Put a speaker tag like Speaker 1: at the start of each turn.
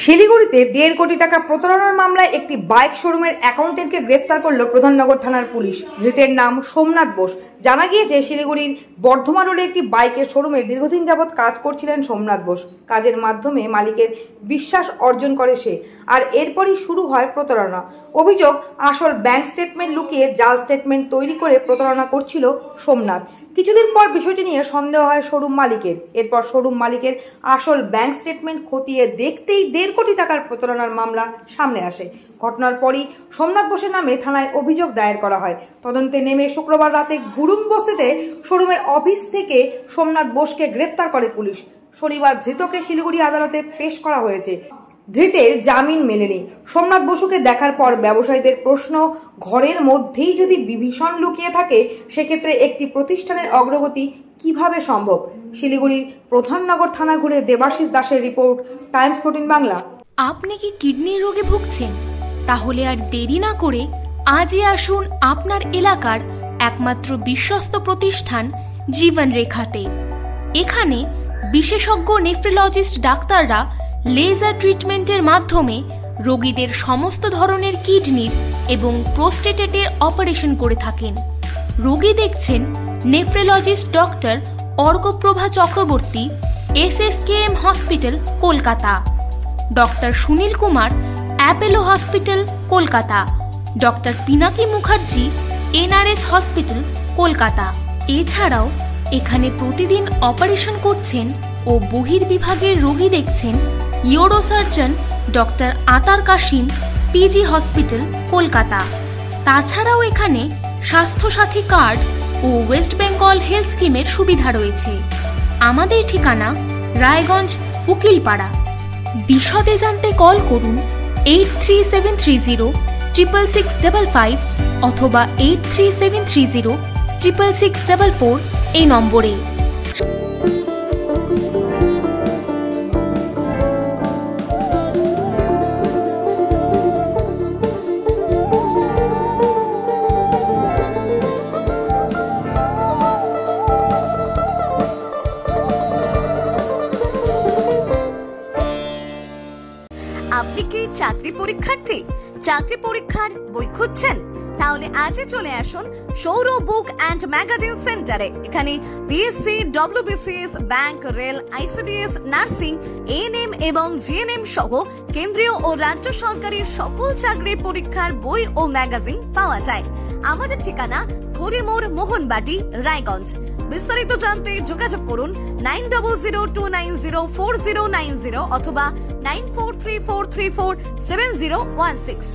Speaker 1: শিলিগুড়িতে 1.5 কোটি টাকা প্রতারণার মামলায় একটি বাইক শোরুমের অ্যাকাউন্টেন্টকে গ্রেফতার করল প্রধাননগর থানার পুলিশ। ধৃতের নাম সোমনাথ বোস। জানা গিয়েছে, শিলিগুড়ির বর্ধমান রোডে একটি বাইকের শোরুমে দীর্ঘদিন যাবৎ কাজ করছিলেন সোমনাথ বোস। কাজের মাধ্যমে মালিকের বিশ্বাস অর্জন করে সে, আর এরপরই শুরু হয় প্রতারণা। অভিযোগ, আসল ব্যাংক স্টেটমেন্ট লুকিয়ে জাল স্টেটমেন্ট তৈরি করে প্রতারণা করছিল সোমনাথ। কিছুদিন পর বিষয়টি নিয়ে সন্দেহ হয় শোরুম মালিকের। এরপর শোরুম মালিকের আসল ব্যাংক স্টেটমেন্ট খতিয়ে দেখতেই 1.5 কোটি টাকার প্রতারণার মামলা সামনে আসে। ঘটনার পরই সোমনাথ বোসের নামে থানায় অভিযোগ দায়ের করা হয়। তদন্তে নেমে শুক্রবার রাতে গুরুং বস্তিতে শোরুমের অফিস থেকে সোমনাথ বোসকে গ্রেপ্তার করে পুলিশ। শনিবার ধৃতকে শিলিগুড়ি আদালতে পেশ করা হয়েছে। ধৃতের জামিন মেলেনি। সোমনাথ বসুকে দেখার পর ব্যবসায়ীদের প্রশ্ন, ঘরের মধ্যেই যদি বিভীষণ লুকিয়ে থাকে, সেক্ষেত্রে একটি প্রতিষ্ঠানের অগ্রগতি কিভাবে সম্ভব? শিলিগুড়ির প্রধাননগর থানা ঘুরে দেবাশিস দাসের রিপোর্ট, টাইমস 14 বাংলা।
Speaker 2: আপনি কি কিডনির রোগে ভুগছেন? তাহলে আর দেরি না করে আজই আসুন আপনার এলাকার একমাত্র বিশ্বস্ত প্রতিষ্ঠান জীবন রেখাতে। এখানে বিশেষজ্ঞ নেফ্রোলজিস্ট ডাক্তাররা লেজার ট্রিটমেন্টের মাধ্যমে রোগীদের সমস্ত ধরনের কিডনির এবং প্রোস্টেটের অপারেশন করে থাকেন। রোগী দেখছেন nephrologist doctor Arkaprava Chakraborty, SSKM hospital, Kolkata; doctor Sunil Kumar, Apollo hospital, Kolkata; doctor Pinaki Mukherjee, NRS hospital, Kolkata. এছাড়াও এখানে প্রতিদিন অপারেশন করছেন ও বহির্বিভাগের রোগী দেখছেন ইউরোসার্জন ডক্টর আতার কাশিম, PG হসপিটাল, কলকাতা। তাছাড়াও এখানে স্বাস্থ্যসাথী কার্ড ও ওয়েস্ট বেঙ্গল হেলথ স্কিমের সুবিধা রয়েছে। আমাদের ঠিকানা রায়গঞ্জ, উকিলপাড়া। বিশদে জানতে কল করুন 8373066655 অথবা 8373066644 এই নম্বরে।
Speaker 3: আপনি কি চাকরি পরীক্ষার্থী? চাকরি পরীক্ষার বই খুঁজছেন? তাহলে আজই চলে আসুন সৌরভ বুক অ্যান্ড ম্যাগাজিন সেন্টারে। এখানে PSC, WBCS, bank, rail, ICDS, nursing, ANM এবং GNM সহ কেন্দ্রীয় ও রাজ্য সরকারের সকল চাকরির পরীক্ষার বই ও ম্যাগাজিন পাওয়া যায়। আমাদের ঠিকানা হরিমোড়, মোহনবাটি, রায়গঞ্জ। বিস্তারিত জানতে যোগাযোগ করুন 9002904090 অথবা 9434347016।